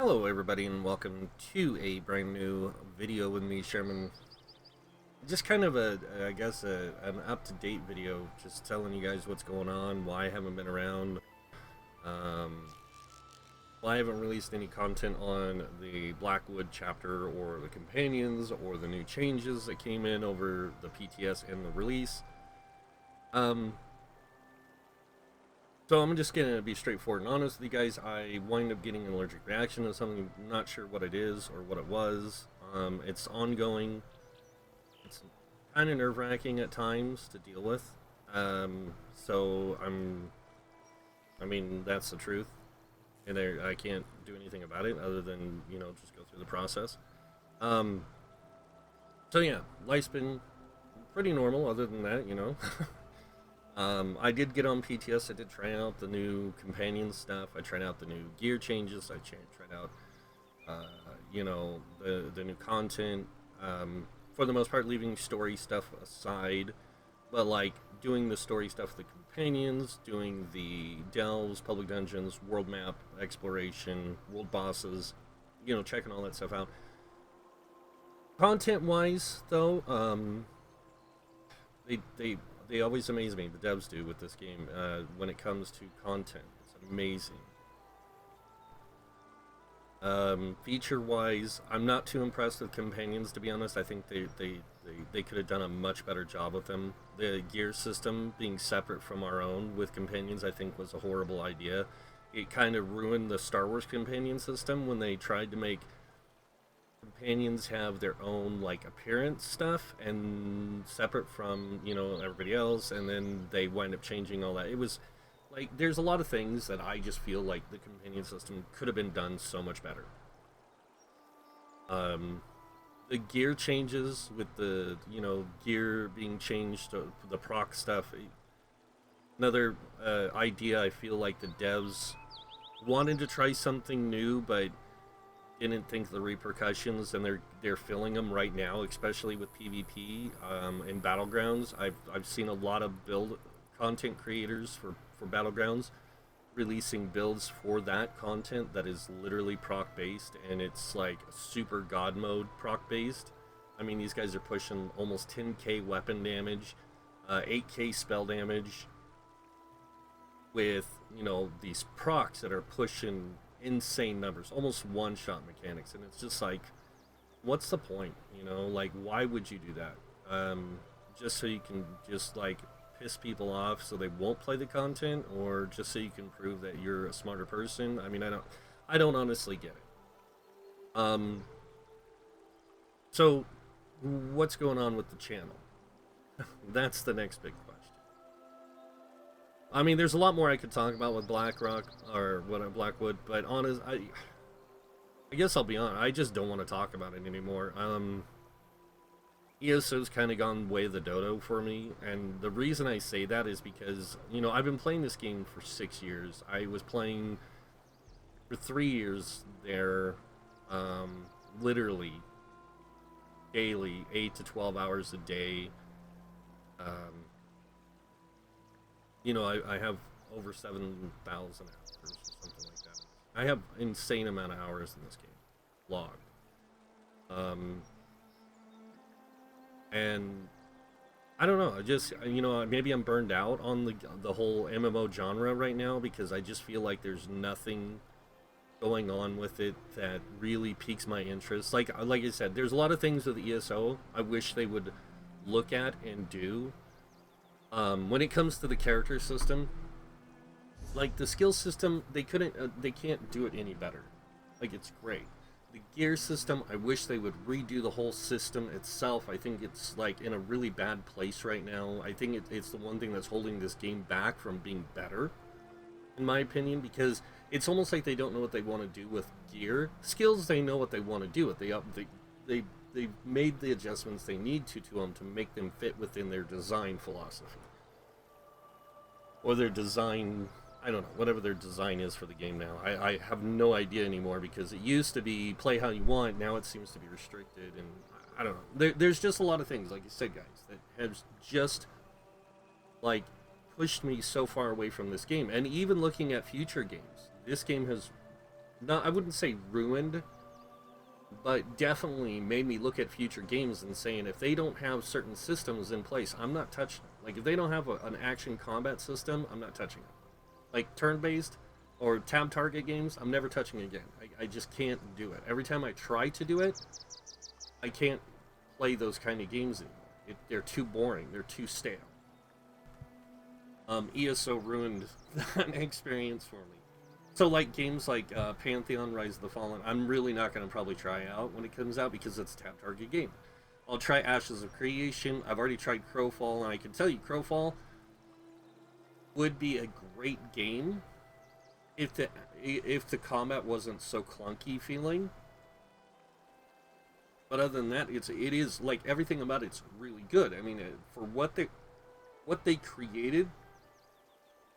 Hello everybody and welcome to a brand new video with me, Sherman. Just kind of an up-to-date video, just telling you guys what's going on, why I haven't been around, um, why I haven't released any content on the Blackwood chapter or the companions or the new changes that came in over the PTS and the release. Um, So I'm just gonna be straightforward and honest with you guys. I wind up getting an allergic reaction to something. I'm not sure what it is or what it was. It's ongoing. It's kind of nerve-wracking at times to deal with. So I mean, that's the truth, and I can't do anything about it other than just go through the process. Um, so yeah, life's been pretty normal. Other than that. I did get on PTS. I did try out the new companion stuff. I tried out the new gear changes. I tried out, the new content. For the most part, leaving story stuff aside, but like doing the story stuff, the companions, doing the delves, public dungeons, world map exploration, world bosses, checking all that stuff out. Content wise, though, they always amaze me. The devs do with this game when it comes to content. It's amazing. Feature wise, I'm not too impressed with companions, to be honest. I think they could have done a much better job with them. The gear system being separate from our own with companions, I think, was a horrible idea. It kind of ruined the Star Wars companion system when they tried to make companions have their own like appearance stuff and separate from everybody else, and then they wind up changing all that. It was like there's a lot of things that I just feel like the companion system could have been done so much better. The gear changes with the gear being changed to the proc stuff. Another idea, I feel like the devs wanted to try something new but didn't think the repercussions, and they're feeling them right now, especially with PvP and battlegrounds. I've seen a lot of build content creators for battlegrounds releasing builds for that content that is literally proc based, and it's like super god mode proc based. I mean, these guys are pushing almost 10k weapon damage, 8k spell damage with these procs that are pushing insane numbers, almost one shot mechanics, and it's just like, what's the point? Like, why would you do that? Just so you can just like piss people off so they won't play the content, or just so you can prove that you're a smarter person? I mean, I don't honestly get it. So what's going on with the channel? That's the next big question. I mean, there's a lot more I could talk about with BlackRock or what Blackwood, but I guess I'll be honest. I just don't want to talk about it anymore. ESO's kind of gone way of the dodo for me, and the reason I say that is because I've been playing this game for 6 years. I was playing for 3 years there, literally daily, 8 to 12 hours a day. Um, I have over 7,000 hours or something like that. I have insane amount of hours in this game logged. Um, and I don't know. I just maybe I'm burned out on the whole MMO genre right now, because I just feel like there's nothing going on with it that really piques my interest. Like I said, there's a lot of things with ESO I wish they would look at and do. When it comes to the character system, like the skill system, they can't do it any better. Like, it's great. The gear system, I wish they would redo the whole system itself. I think it's like in a really bad place right now. I think it's the one thing that's holding this game back from being better, in my opinion, because it's almost like they don't know what they want to do with gear. Skills, they know what they want to do with. They've made the adjustments they need to them to make them fit within their design philosophy, or their design, I don't know, whatever their design is for the game now. I have no idea anymore, because it used to be play how you want. Now it seems to be restricted, and I don't know. There's just a lot of things, like you said, guys, that has just like pushed me so far away from this game. And even looking at future games, this game has no, I wouldn't say ruined, but definitely made me look at future games and saying if they don't have certain systems in place, I'm not touching it. Like if they don't have an action combat system, I'm not touching it. Like turn-based or tab target games, I'm never touching it again. I just can't do it. Every time I try to do it, I can't play those kind of games anymore. They're too boring. They're too stale. ESO ruined that experience for me. So like games like Pantheon, Rise of the Fallen, I'm really not going to probably try out when it comes out because it's a tab target game. I'll try Ashes of Creation. I've already tried Crowfall, and I can tell you Crowfall would be a great game if the combat wasn't so clunky feeling. But other than that, it is like everything about it's really good. I mean, for what they created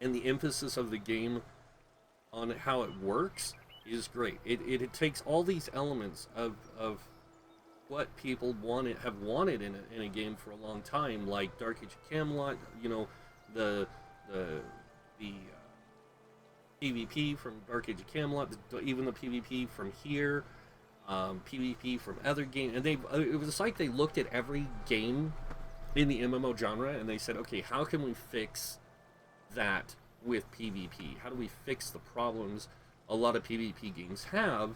and the emphasis of the game on how it works is great. It takes all these elements of what people have wanted in a game for a long time, like Dark Age of Camelot. You know, the the PvP from Dark Age of Camelot, even the PvP from here, PvP from other games, and it was like they looked at every game in the MMO genre and they said, okay, how can we fix that with PvP? How do we fix the problems a lot of PvP games have?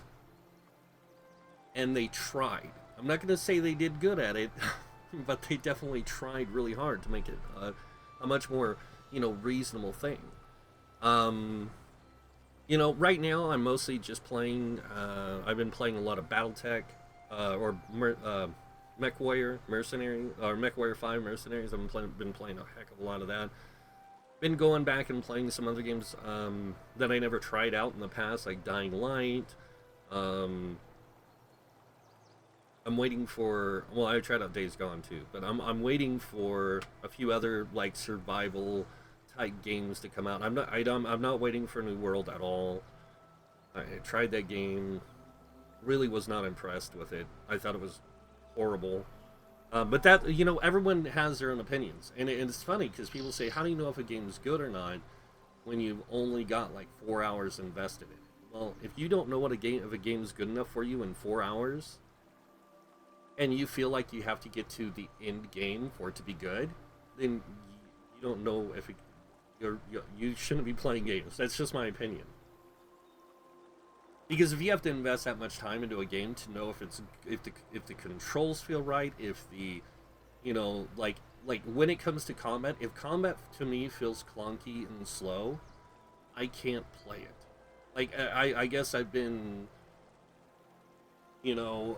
And they tried. I'm not going to say they did good at it, but they definitely tried really hard to make it a much more, reasonable thing. Right now I'm mostly just playing. I've been playing a lot of BattleTech MechWarrior Mercenary or MechWarrior 5 Mercenaries. Been playing a heck of a lot of that. Been going back and playing some other games that I never tried out in the past, like Dying Light. I'm waiting for. Well, I tried out Days Gone too, but I'm waiting for a few other like survival type games to come out. I'm not waiting for New World at all. I tried that game, really was not impressed with it. I thought it was horrible. But that everyone has their own opinions, and it's funny because people say, "How do you know if a game's good or not when you've only got like 4 hours invested in it?" Well, if you don't know if a game's good enough for you in 4 hours, and you feel like you have to get to the end game for it to be good, then you don't know if you shouldn't be playing games. That's just my opinion. Because if you have to invest that much time into a game to know if the controls feel right, if the like when it comes to combat, if combat to me feels clunky and slow, I can't play it. Like I guess I've been you know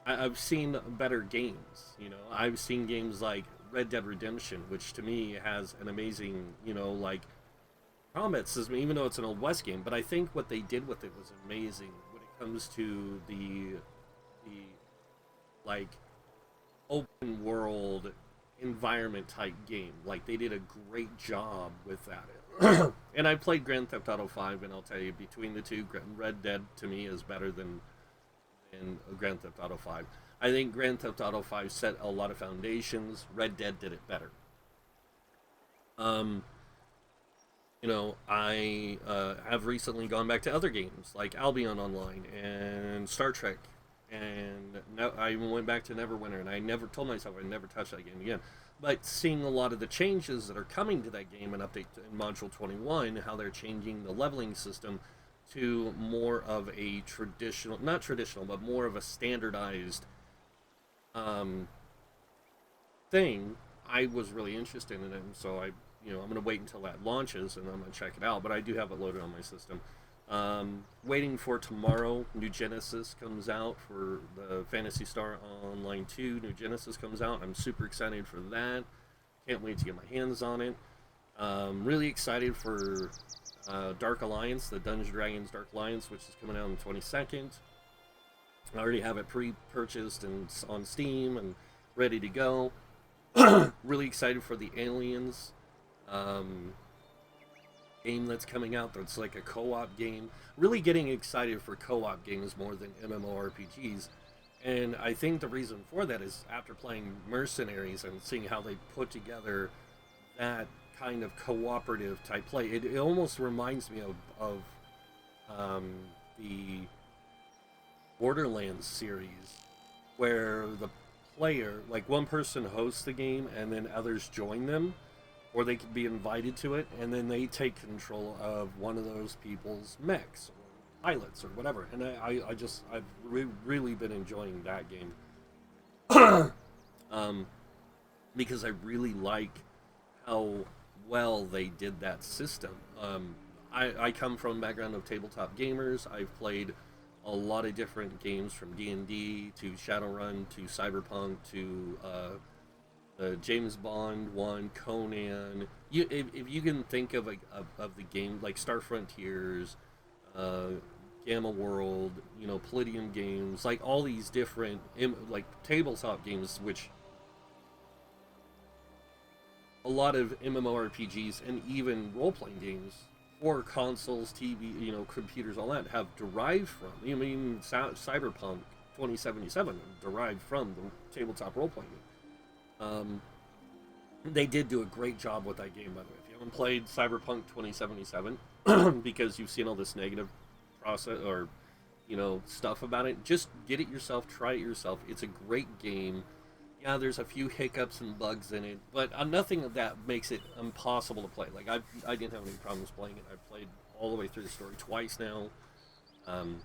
I've seen better games. I've seen games like Red Dead Redemption, which to me has an amazing like combat system, even though it's an old West game. But I think what they did with it was amazing when it comes to the like open world environment type game. Like they did a great job with that. And I played Grand Theft Auto 5, and I'll tell you, between the two, Red Dead to me is better than Grand Theft Auto 5. I think Grand Theft Auto 5 set a lot of foundations. Red Dead did it better. I have recently gone back to other games like Albion Online and Star Trek, and I even went back to Neverwinter, and I never told myself I'd never touch that game again. But seeing a lot of the changes that are coming to that game and update in Module 21, how they're changing the leveling system to more of a traditional, not traditional, but more of a standardized thing, I was really interested in it, and so I'm going to wait until that launches and I'm going to check it out. But I do have it loaded on my system. Waiting for tomorrow. New Genesis comes out for the Phantasy Star Online 2. New Genesis comes out. I'm super excited for that. Can't wait to get my hands on it. Really excited for Dark Alliance, the Dungeons & Dragons Dark Alliance, which is coming out on the 22nd. I already have it pre-purchased and on Steam and ready to go. Really excited for the Aliens game that's coming out. That's like a co-op game. Really getting excited for co-op games more than MMORPGs. And I think the reason for that is after playing Mercenaries and seeing how they put together that kind of cooperative type play. It almost reminds me of the Borderlands series, where the player, like one person hosts the game and then others join them, or they can be invited to it, and then they take control of one of those people's mechs or pilots or whatever. And I've really been enjoying that game. um, because I really like how well they did that system. I come from a background of tabletop gamers. I've played a lot of different games, from D&D to Shadowrun to Cyberpunk to James Bond one, Conan. If you can think of the game like Star Frontiers, Gamma World, Palladium games, like all these different like tabletop games, which a lot of MMORPGs and even role-playing games for consoles, TV, computers, all that have derived from. I mean, Cyberpunk 2077 derived from the tabletop role-playing game. They did do a great job with that game, by the way. If you haven't played Cyberpunk 2077 because you've seen all this negative process or stuff about it, just get it yourself, try it yourself. It's a great game. Yeah, there's a few hiccups and bugs in it, but nothing of that makes it impossible to play. Like I didn't have any problems playing it. I've played all the way through the story twice now,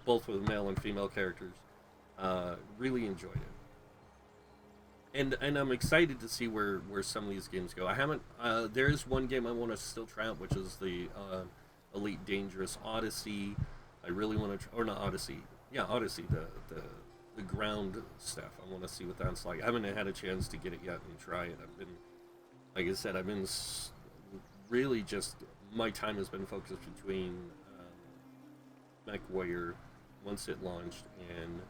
both with male and female characters. Really enjoyed it, and I'm excited to see where some of these games go. I haven't. There is one game I want to still try out, which is the Elite Dangerous Odyssey. I really want to, or not Odyssey. Yeah, Odyssey. The ground stuff. I want to see what that's like. I haven't had a chance to get it yet and try it. I've been, like I said, really just, my time has been focused between MechWarrior once it launched, and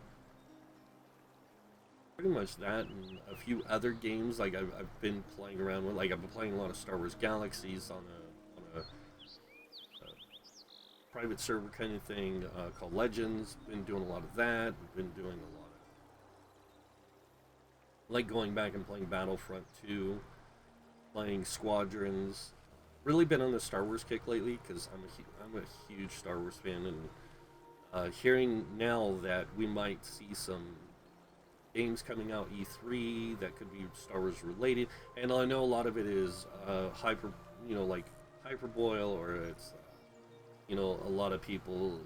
pretty much that, and a few other games. Like I've been playing around with. Like I've been playing a lot of Star Wars Galaxies on a private server kind of thing called Legends. Been doing a lot of that. Been doing a lot of, like, going back and playing Battlefront 2, playing Squadrons. Really been on the Star Wars kick lately because I'm a huge Star Wars fan, and hearing now that we might see some games coming out E3 that could be Star Wars related, and I know a lot of it is like hyperboil, or it's a lot of people,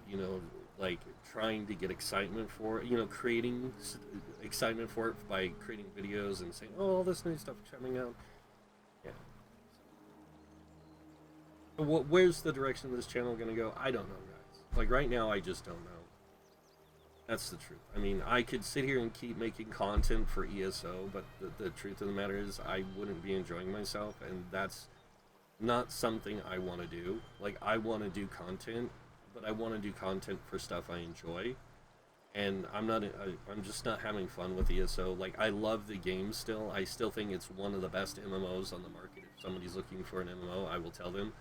like trying to get excitement for it, creating excitement for it by creating videos and saying, oh, all this new stuff coming out. Yeah. Where's the direction of this channel going to go? I don't know, guys. Like, right now, I just don't know. That's the truth. I mean, I could sit here and keep making content for ESO, but the truth of the matter is I wouldn't be enjoying myself, and that's not something I want to do. Like, I want to do content, but I want to do content for stuff I enjoy, and I'm just not having fun with ESO. Like, I love the game still. I still think it's one of the best MMOs on the market. If somebody's looking for an MMO, I will tell them,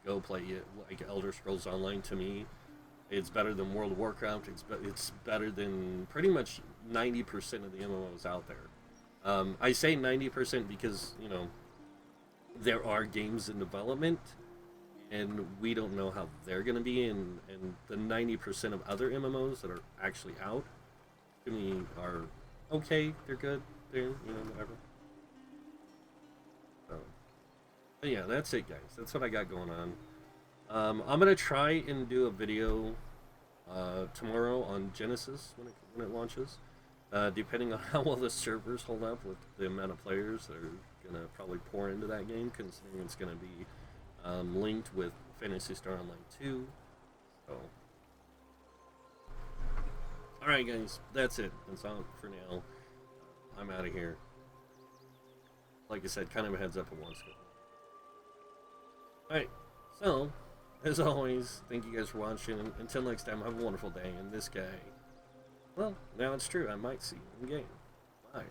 go play it. Like, Elder Scrolls Online, to me, it's better than World of Warcraft. It's better than pretty much 90% of the MMOs out there. I say 90% because, there are games in development, and we don't know how they're going to be, and the 90% of other MMOs that are actually out, to me, are okay, they're good, they're, whatever. So, but yeah, that's it, guys. That's what I got going on. I'm going to try and do a video tomorrow on Genesis when it launches. Depending on how well the servers hold up with the amount of players that are going to probably pour into that game, considering it's going to be linked with Phantasy Star Online 2. So, alright, guys, that's it. That's all for now. I'm out of here. Like I said, kind of a heads up at once. Alright, so, as always, thank you guys for watching. And until next time, have a wonderful day. And this guy, well, now it's true. I might see you in game. Bye.